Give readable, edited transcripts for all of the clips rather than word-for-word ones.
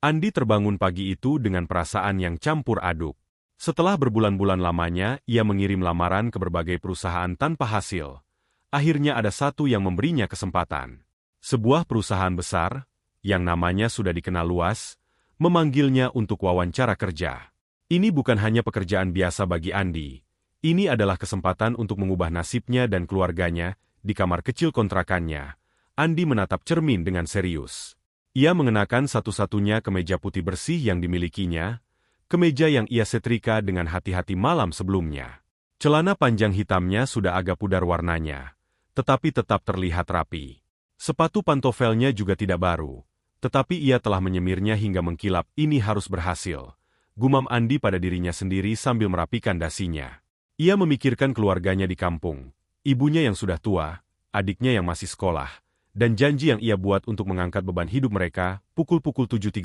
Andi terbangun pagi itu dengan perasaan yang campur aduk. Setelah berbulan-bulan lamanya, ia mengirim lamaran ke berbagai perusahaan tanpa hasil. Akhirnya ada satu yang memberinya kesempatan. Sebuah perusahaan besar, yang namanya sudah dikenal luas, memanggilnya untuk wawancara kerja. Ini bukan hanya pekerjaan biasa bagi Andi. Ini adalah kesempatan untuk mengubah nasibnya dan keluarganya di kamar kecil kontrakannya. Andi menatap cermin dengan serius. Ia mengenakan satu-satunya kemeja putih bersih yang dimilikinya, kemeja yang ia setrika dengan hati-hati malam sebelumnya. Celana panjang hitamnya sudah agak pudar warnanya, tetapi tetap terlihat rapi. Sepatu pantofelnya juga tidak baru, tetapi ia telah menyemirnya hingga mengkilap. Ini harus berhasil, gumam Andi pada dirinya sendiri sambil merapikan dasinya. Ia memikirkan keluarganya di kampung, ibunya yang sudah tua, adiknya yang masih sekolah, dan janji yang ia buat untuk mengangkat beban hidup mereka. Pukul 7.30.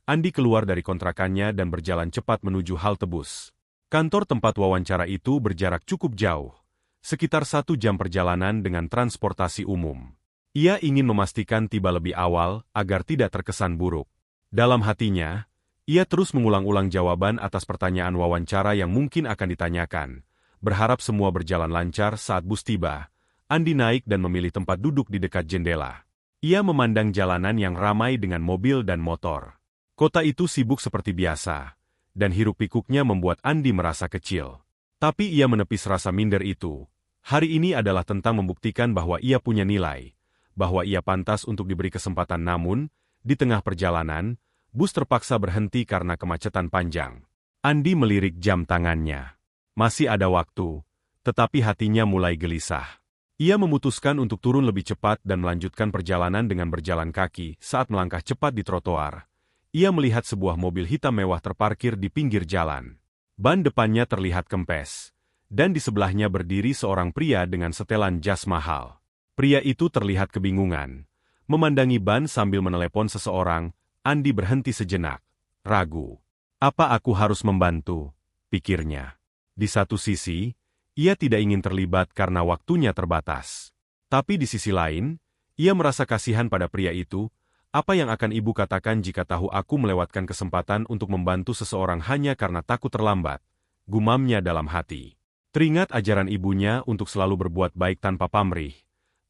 Andi keluar dari kontrakannya dan berjalan cepat menuju halte bus. Kantor tempat wawancara itu berjarak cukup jauh, sekitar 1 jam perjalanan dengan transportasi umum. Ia ingin memastikan tiba lebih awal agar tidak terkesan buruk. Dalam hatinya, ia terus mengulang-ulang jawaban atas pertanyaan wawancara yang mungkin akan ditanyakan. Berharap semua berjalan lancar. Saat bus tiba, Andi naik dan memilih tempat duduk di dekat jendela. Ia memandang jalanan yang ramai dengan mobil dan motor. Kota itu sibuk seperti biasa, dan hiruk-pikuknya membuat Andi merasa kecil. Tapi ia menepis rasa minder itu. Hari ini adalah tentang membuktikan bahwa ia punya nilai, bahwa ia pantas untuk diberi kesempatan. Namun, di tengah perjalanan, bus terpaksa berhenti karena kemacetan panjang. Andi melirik jam tangannya. Masih ada waktu, tetapi hatinya mulai gelisah. Ia memutuskan untuk turun lebih cepat dan melanjutkan perjalanan dengan berjalan kaki. Saat melangkah cepat di trotoar, ia melihat sebuah mobil hitam mewah terparkir di pinggir jalan. Ban depannya terlihat kempes, dan di sebelahnya berdiri seorang pria dengan setelan jas mahal. Pria itu terlihat kebingungan, memandangi ban sambil menelepon seseorang. Andi berhenti sejenak, ragu. Apa aku harus membantu? Pikirnya. Di satu sisi, ia tidak ingin terlibat karena waktunya terbatas. Tapi di sisi lain, ia merasa kasihan pada pria itu. Apa yang akan ibu katakan jika tahu aku melewatkan kesempatan untuk membantu seseorang hanya karena takut terlambat? Gumamnya dalam hati. Teringat ajaran ibunya untuk selalu berbuat baik tanpa pamrih,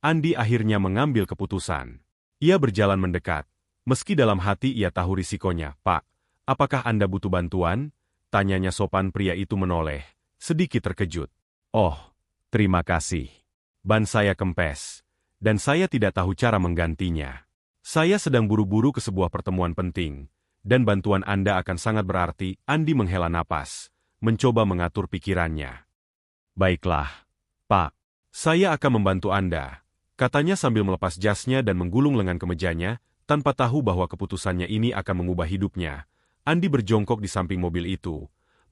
Andi akhirnya mengambil keputusan. Ia berjalan mendekat. Meski dalam hati ia tahu risikonya. Pak, apakah Anda butuh bantuan? Tanyanya sopan. Pria itu menoleh, sedikit terkejut. Oh, terima kasih. Ban saya kempes, dan saya tidak tahu cara menggantinya. Saya sedang buru-buru ke sebuah pertemuan penting, dan bantuan Anda akan sangat berarti. Andi menghela napas, mencoba mengatur pikirannya. Baiklah, Pak. Saya akan membantu Anda, katanya sambil melepas jasnya dan menggulung lengan kemejanya, tanpa tahu bahwa keputusannya ini akan mengubah hidupnya. Andi berjongkok di samping mobil itu,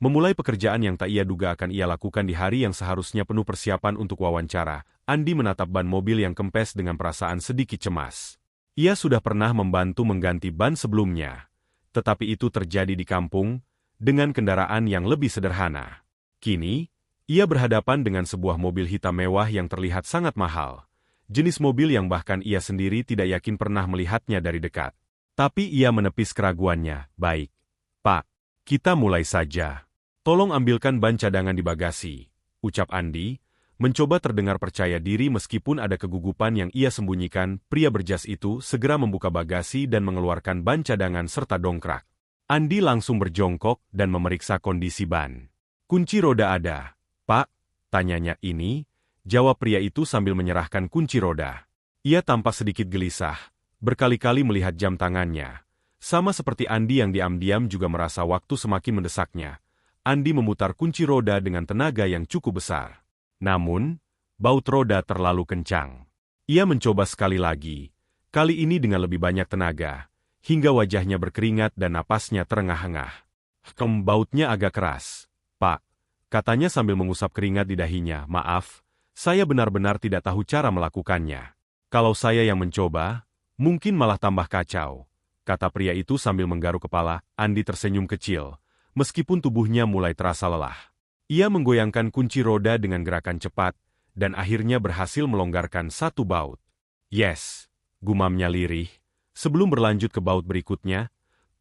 memulai pekerjaan yang tak ia duga akan ia lakukan di hari yang seharusnya penuh persiapan untuk wawancara. Andi menatap ban mobil yang kempes dengan perasaan sedikit cemas. Ia sudah pernah membantu mengganti ban sebelumnya, tetapi itu terjadi di kampung, dengan kendaraan yang lebih sederhana. Kini, ia berhadapan dengan sebuah mobil hitam mewah yang terlihat sangat mahal. Jenis mobil yang bahkan ia sendiri tidak yakin pernah melihatnya dari dekat. Tapi ia menepis keraguannya. Baik, Pak, kita mulai saja. Tolong ambilkan ban cadangan di bagasi, ucap Andi, mencoba terdengar percaya diri meskipun ada kegugupan yang ia sembunyikan. Pria berjas itu segera membuka bagasi dan mengeluarkan ban cadangan serta dongkrak. Andi langsung berjongkok dan memeriksa kondisi ban. Kunci roda ada, Pak, tanyanya. Ini, jawab pria itu sambil menyerahkan kunci roda. Ia tampak sedikit gelisah, berkali-kali melihat jam tangannya. Sama seperti Andi yang diam-diam juga merasa waktu semakin mendesaknya. Andi memutar kunci roda dengan tenaga yang cukup besar. Namun, baut roda terlalu kencang. Ia mencoba sekali lagi, kali ini dengan lebih banyak tenaga, hingga wajahnya berkeringat dan napasnya terengah-engah. Bautnya agak keras, Pak, katanya sambil mengusap keringat di dahinya. Maaf, saya benar-benar tidak tahu cara melakukannya. Kalau saya yang mencoba, mungkin malah tambah kacau, kata pria itu sambil menggaruk kepala. Andi tersenyum kecil, meskipun tubuhnya mulai terasa lelah. Ia menggoyangkan kunci roda dengan gerakan cepat, dan akhirnya berhasil melonggarkan satu baut. Yes, gumamnya lirih. Sebelum berlanjut ke baut berikutnya,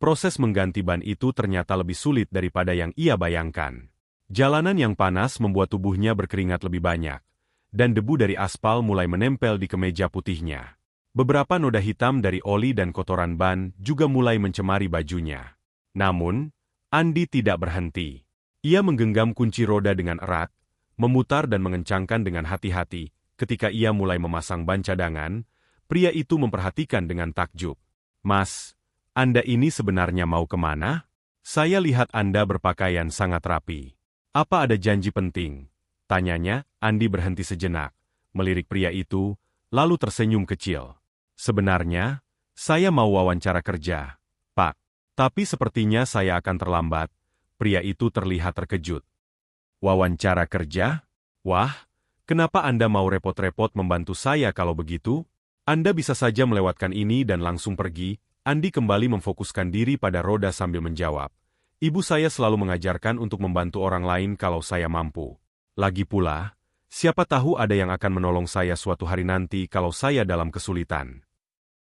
Proses mengganti ban itu ternyata lebih sulit daripada yang ia bayangkan. Jalanan yang panas membuat tubuhnya berkeringat lebih banyak, dan debu dari aspal mulai menempel di kemeja putihnya. Beberapa noda hitam dari oli dan kotoran ban juga mulai mencemari bajunya. Namun, Andi tidak berhenti. Ia menggenggam kunci roda dengan erat, memutar dan mengencangkan dengan hati-hati. Ketika ia mulai memasang ban cadangan, pria itu memperhatikan dengan takjub. "Mas, Anda ini sebenarnya mau kemana? Saya lihat Anda berpakaian sangat rapi. Apa ada janji penting?" Tanyanya. Andi berhenti sejenak, melirik pria itu, lalu tersenyum kecil. "Sebenarnya, saya mau wawancara kerja, Pak. Tapi sepertinya saya akan terlambat." Pria itu terlihat terkejut. "Wawancara kerja? Wah, kenapa Anda mau repot-repot membantu saya kalau begitu? Anda bisa saja melewatkan ini dan langsung pergi." Andi kembali memfokuskan diri pada roda sambil menjawab. "Ibu saya selalu mengajarkan untuk membantu orang lain kalau saya mampu. Lagi pula, siapa tahu ada yang akan menolong saya suatu hari nanti kalau saya dalam kesulitan."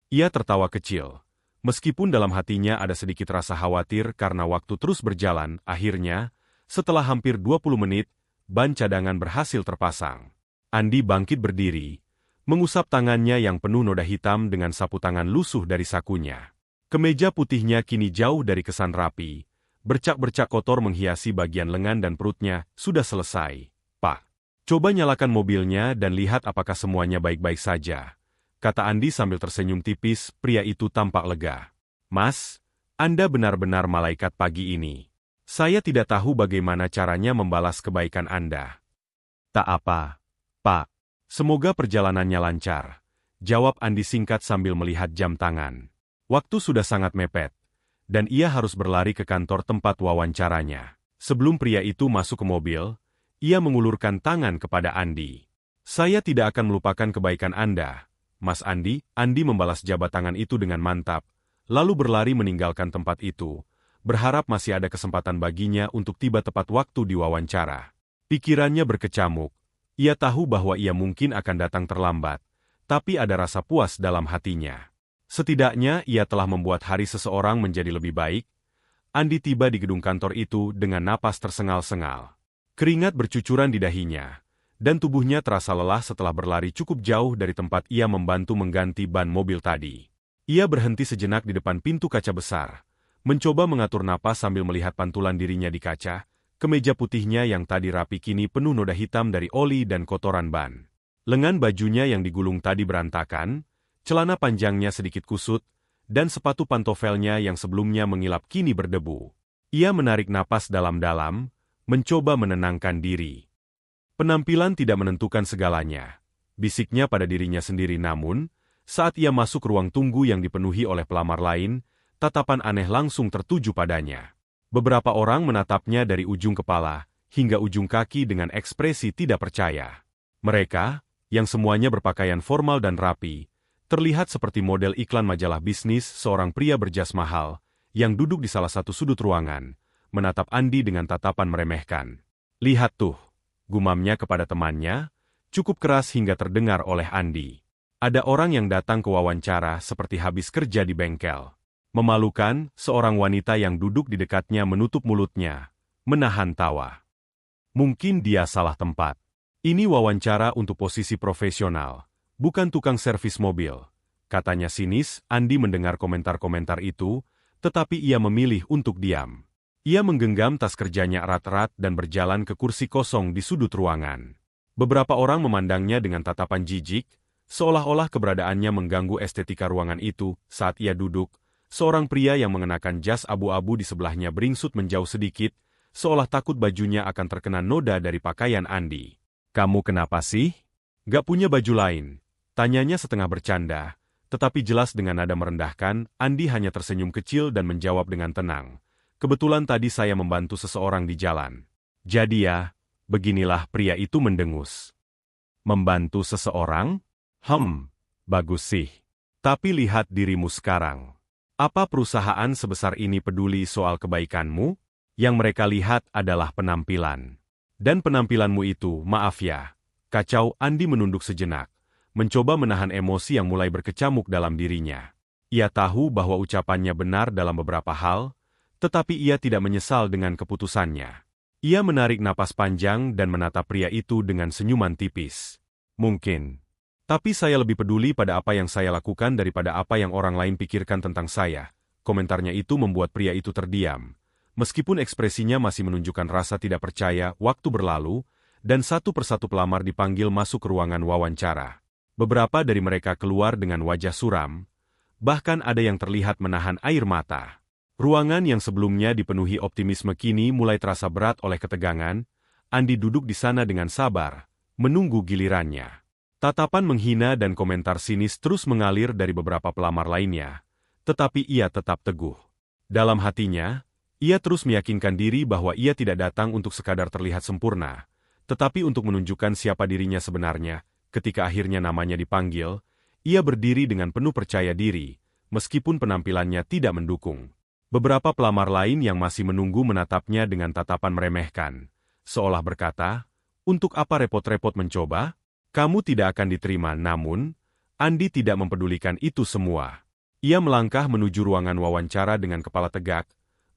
Ia tertawa kecil. Meskipun dalam hatinya ada sedikit rasa khawatir karena waktu terus berjalan, akhirnya, setelah hampir 20 menit, ban cadangan berhasil terpasang. Andi bangkit berdiri, mengusap tangannya yang penuh noda hitam dengan sapu tangan lusuh dari sakunya. Kemeja putihnya kini jauh dari kesan rapi. Bercak-bercak kotor menghiasi bagian lengan dan perutnya. "Sudah selesai, Pak. Coba nyalakan mobilnya dan lihat apakah semuanya baik-baik saja," kata Andi sambil tersenyum tipis. Pria itu tampak lega. "Mas, Anda benar-benar malaikat pagi ini. Saya tidak tahu bagaimana caranya membalas kebaikan Anda." "Tak apa, Pak. Semoga perjalanannya lancar," jawab Andi singkat sambil melihat jam tangan. Waktu sudah sangat mepet, dan ia harus berlari ke kantor tempat wawancaranya. Sebelum pria itu masuk ke mobil, ia mengulurkan tangan kepada Andi. "Saya tidak akan melupakan kebaikan Anda, Mas Andi." Andi membalas jabat tangan itu dengan mantap, lalu berlari meninggalkan tempat itu, berharap masih ada kesempatan baginya untuk tiba tepat waktu di wawancara. Pikirannya berkecamuk. Ia tahu bahwa ia mungkin akan datang terlambat, tapi ada rasa puas dalam hatinya. Setidaknya ia telah membuat hari seseorang menjadi lebih baik. Andi tiba di gedung kantor itu dengan napas tersengal-sengal. Keringat bercucuran di dahinya, dan tubuhnya terasa lelah setelah berlari cukup jauh dari tempat ia membantu mengganti ban mobil tadi. Ia berhenti sejenak di depan pintu kaca besar, mencoba mengatur napas sambil melihat pantulan dirinya di kaca. Kemeja putihnya yang tadi rapi kini penuh noda hitam dari oli dan kotoran ban. Lengan bajunya yang digulung tadi berantakan, celana panjangnya sedikit kusut, dan sepatu pantofelnya yang sebelumnya mengilap kini berdebu. Ia menarik napas dalam-dalam, mencoba menenangkan diri. Penampilan tidak menentukan segalanya, bisiknya pada dirinya sendiri. Namun, saat ia masuk ruang tunggu yang dipenuhi oleh pelamar lain, tatapan aneh langsung tertuju padanya. Beberapa orang menatapnya dari ujung kepala hingga ujung kaki dengan ekspresi tidak percaya. Mereka, yang semuanya berpakaian formal dan rapi, terlihat seperti model iklan majalah bisnis. Seorang pria berjas mahal, yang duduk di salah satu sudut ruangan, menatap Andi dengan tatapan meremehkan. "Lihat tuh," gumamnya kepada temannya, cukup keras hingga terdengar oleh Andi. "Ada orang yang datang ke wawancara seperti habis kerja di bengkel." Memalukan, seorang wanita yang duduk di dekatnya menutup mulutnya, menahan tawa. "Mungkin dia salah tempat. Ini wawancara untuk posisi profesional, bukan tukang servis mobil," katanya sinis. Andi mendengar komentar-komentar itu, tetapi ia memilih untuk diam. Ia menggenggam tas kerjanya erat-erat dan berjalan ke kursi kosong di sudut ruangan. Beberapa orang memandangnya dengan tatapan jijik, seolah-olah keberadaannya mengganggu estetika ruangan itu. Saat ia duduk, seorang pria yang mengenakan jas abu-abu di sebelahnya beringsut menjauh sedikit, seolah takut bajunya akan terkena noda dari pakaian Andi. "Kamu kenapa sih? Gak punya baju lain?" tanyanya setengah bercanda, tetapi jelas dengan nada merendahkan. Andi hanya tersenyum kecil dan menjawab dengan tenang. "Kebetulan tadi saya membantu seseorang di jalan." "Jadi ya, beginilah," pria itu mendengus. "Membantu seseorang? Bagus sih. Tapi lihat dirimu sekarang. Apa perusahaan sebesar ini peduli soal kebaikanmu? Yang mereka lihat adalah penampilan. Dan penampilanmu itu, maaf ya, kacau." Andi menunduk sejenak, mencoba menahan emosi yang mulai berkecamuk dalam dirinya. Ia tahu bahwa ucapannya benar dalam beberapa hal, tetapi ia tidak menyesal dengan keputusannya. Ia menarik napas panjang dan menatap pria itu dengan senyuman tipis. Mungkin. Tapi saya lebih peduli pada apa yang saya lakukan daripada apa yang orang lain pikirkan tentang saya. Komentarnya itu membuat pria itu terdiam. Meskipun ekspresinya masih menunjukkan rasa tidak percaya, waktu berlalu, dan satu persatu pelamar dipanggil masuk ke ruangan wawancara. Beberapa dari mereka keluar dengan wajah suram, bahkan ada yang terlihat menahan air mata. Ruangan yang sebelumnya dipenuhi optimisme kini mulai terasa berat oleh ketegangan. Andi duduk di sana dengan sabar, menunggu gilirannya. Tatapan menghina dan komentar sinis terus mengalir dari beberapa pelamar lainnya, tetapi ia tetap teguh. Dalam hatinya, ia terus meyakinkan diri bahwa ia tidak datang untuk sekadar terlihat sempurna, tetapi untuk menunjukkan siapa dirinya sebenarnya. Ketika akhirnya namanya dipanggil, ia berdiri dengan penuh percaya diri, meskipun penampilannya tidak mendukung. Beberapa pelamar lain yang masih menunggu menatapnya dengan tatapan meremehkan, seolah berkata, "Untuk apa repot-repot mencoba? Kamu tidak akan diterima." Namun, Andi tidak mempedulikan itu semua. Ia melangkah menuju ruangan wawancara dengan kepala tegak,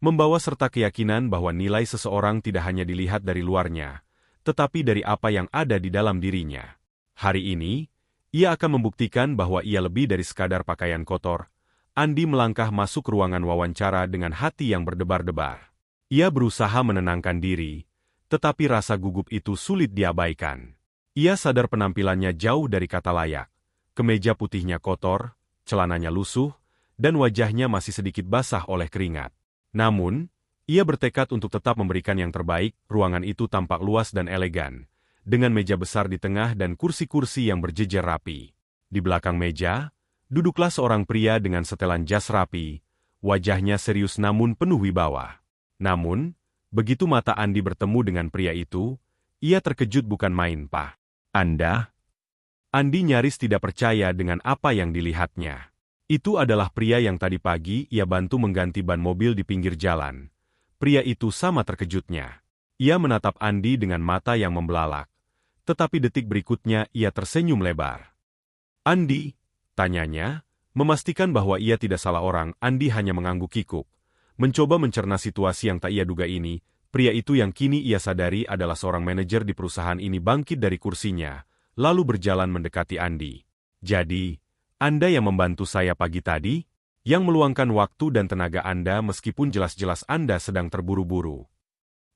membawa serta keyakinan bahwa nilai seseorang tidak hanya dilihat dari luarnya, tetapi dari apa yang ada di dalam dirinya. Hari ini, ia akan membuktikan bahwa ia lebih dari sekadar pakaian kotor. Andi melangkah masuk ruangan wawancara dengan hati yang berdebar-debar. Ia berusaha menenangkan diri, tetapi rasa gugup itu sulit diabaikan. Ia sadar penampilannya jauh dari kata layak. Kemeja putihnya kotor, celananya lusuh, dan wajahnya masih sedikit basah oleh keringat. Namun, ia bertekad untuk tetap memberikan yang terbaik. Ruangan itu tampak luas dan elegan, dengan meja besar di tengah dan kursi-kursi yang berjejer rapi. Di belakang meja, duduklah seorang pria dengan setelan jas rapi, wajahnya serius namun penuh wibawa. Namun, begitu mata Andi bertemu dengan pria itu, ia terkejut bukan main, "Pak. Anda?" Andi nyaris tidak percaya dengan apa yang dilihatnya. Itu adalah pria yang tadi pagi ia bantu mengganti ban mobil di pinggir jalan. Pria itu sama terkejutnya. Ia menatap Andi dengan mata yang membelalak. Tetapi detik berikutnya ia tersenyum lebar. "Andi?" tanyanya, memastikan bahwa ia tidak salah orang. Andi hanya mengangguk kikuk. Mencoba mencerna situasi yang tak ia duga ini, pria itu yang kini ia sadari adalah seorang manajer di perusahaan ini bangkit dari kursinya, lalu berjalan mendekati Andi. "Jadi, Anda yang membantu saya pagi tadi? Yang meluangkan waktu dan tenaga Anda meskipun jelas-jelas Anda sedang terburu-buru."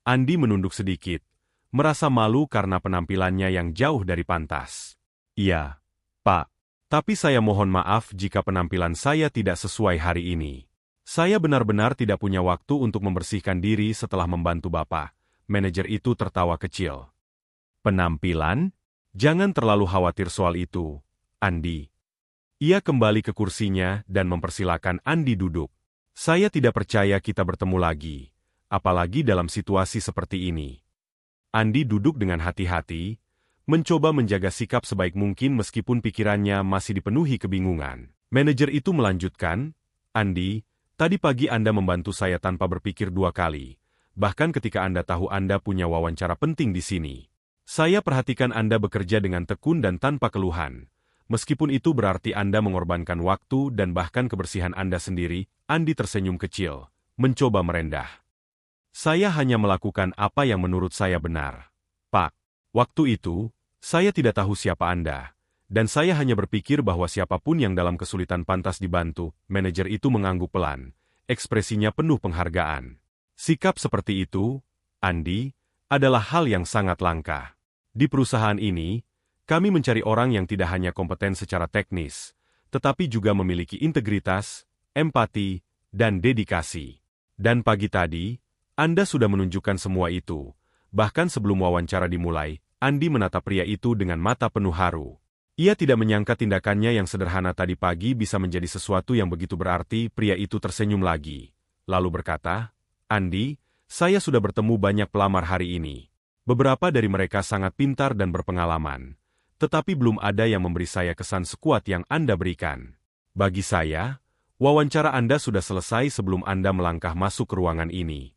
Andi menunduk sedikit, merasa malu karena penampilannya yang jauh dari pantas. "Iya, Pak. Tapi saya mohon maaf jika penampilan saya tidak sesuai hari ini. Saya benar-benar tidak punya waktu untuk membersihkan diri setelah membantu Bapak." Manajer itu tertawa kecil. "Penampilan? Jangan terlalu khawatir soal itu, Andi." Ia kembali ke kursinya dan mempersilakan Andi duduk. "Saya tidak percaya kita bertemu lagi, apalagi dalam situasi seperti ini." Andi duduk dengan hati-hati, mencoba menjaga sikap sebaik mungkin meskipun pikirannya masih dipenuhi kebingungan. Manajer itu melanjutkan, "Andi, tadi pagi Anda membantu saya tanpa berpikir dua kali, bahkan ketika Anda tahu Anda punya wawancara penting di sini. Saya perhatikan Anda bekerja dengan tekun dan tanpa keluhan. Meskipun itu berarti Anda mengorbankan waktu dan bahkan kebersihan Anda sendiri." Andi tersenyum kecil, mencoba merendah. "Saya hanya melakukan apa yang menurut saya benar, Pak. Waktu itu, saya tidak tahu siapa Anda, dan saya hanya berpikir bahwa siapapun yang dalam kesulitan pantas dibantu." Manajer itu mengangguk pelan, ekspresinya penuh penghargaan. "Sikap seperti itu, Andi, adalah hal yang sangat langka. Di perusahaan ini, kami mencari orang yang tidak hanya kompeten secara teknis, tetapi juga memiliki integritas, empati, dan dedikasi. Dan pagi tadi, Anda sudah menunjukkan semua itu." Bahkan sebelum wawancara dimulai, Andi menatap pria itu dengan mata penuh haru. Ia tidak menyangka tindakannya yang sederhana tadi pagi bisa menjadi sesuatu yang begitu berarti. Pria itu tersenyum lagi, lalu berkata, "Andi, saya sudah bertemu banyak pelamar hari ini. Beberapa dari mereka sangat pintar dan berpengalaman. Tetapi belum ada yang memberi saya kesan sekuat yang Anda berikan. Bagi saya, wawancara Anda sudah selesai sebelum Anda melangkah masuk ke ruangan ini."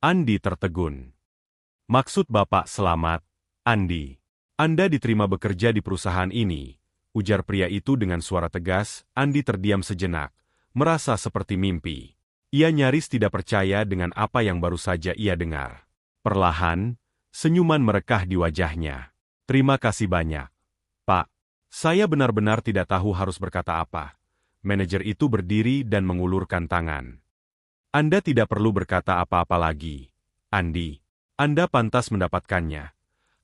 Andi tertegun. "Maksud Bapak selamat, Andi. Anda diterima bekerja di perusahaan ini," ujar pria itu dengan suara tegas. Andi terdiam sejenak, merasa seperti mimpi. Ia nyaris tidak percaya dengan apa yang baru saja ia dengar. Perlahan, senyuman merekah di wajahnya. "Terima kasih banyak, Pak. Saya benar-benar tidak tahu harus berkata apa." Manajer itu berdiri dan mengulurkan tangan. "Anda tidak perlu berkata apa-apa lagi, Andi. Anda pantas mendapatkannya."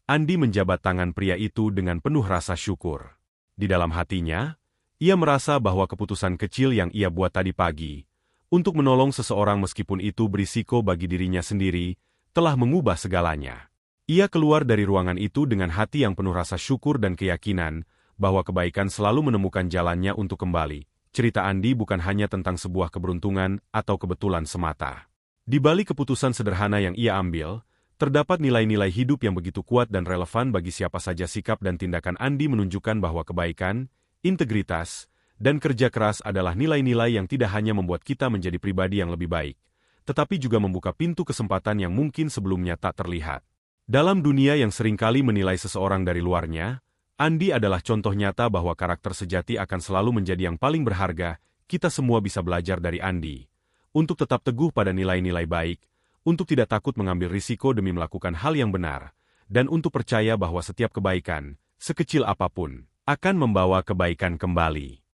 Andi menjabat tangan pria itu dengan penuh rasa syukur. Di dalam hatinya, ia merasa bahwa keputusan kecil yang ia buat tadi pagi, untuk menolong seseorang meskipun itu berisiko bagi dirinya sendiri, telah mengubah segalanya. Ia keluar dari ruangan itu dengan hati yang penuh rasa syukur dan keyakinan bahwa kebaikan selalu menemukan jalannya untuk kembali. Cerita Andi bukan hanya tentang sebuah keberuntungan atau kebetulan semata. Di balik keputusan sederhana yang ia ambil, terdapat nilai-nilai hidup yang begitu kuat dan relevan bagi siapa saja. Sikap dan tindakan Andi menunjukkan bahwa kebaikan, integritas, dan kerja keras adalah nilai-nilai yang tidak hanya membuat kita menjadi pribadi yang lebih baik, tetapi juga membuka pintu kesempatan yang mungkin sebelumnya tak terlihat. Dalam dunia yang seringkali menilai seseorang dari luarnya, Andi adalah contoh nyata bahwa karakter sejati akan selalu menjadi yang paling berharga. Kita semua bisa belajar dari Andi, untuk tetap teguh pada nilai-nilai baik, untuk tidak takut mengambil risiko demi melakukan hal yang benar, dan untuk percaya bahwa setiap kebaikan, sekecil apapun, akan membawa kebaikan kembali.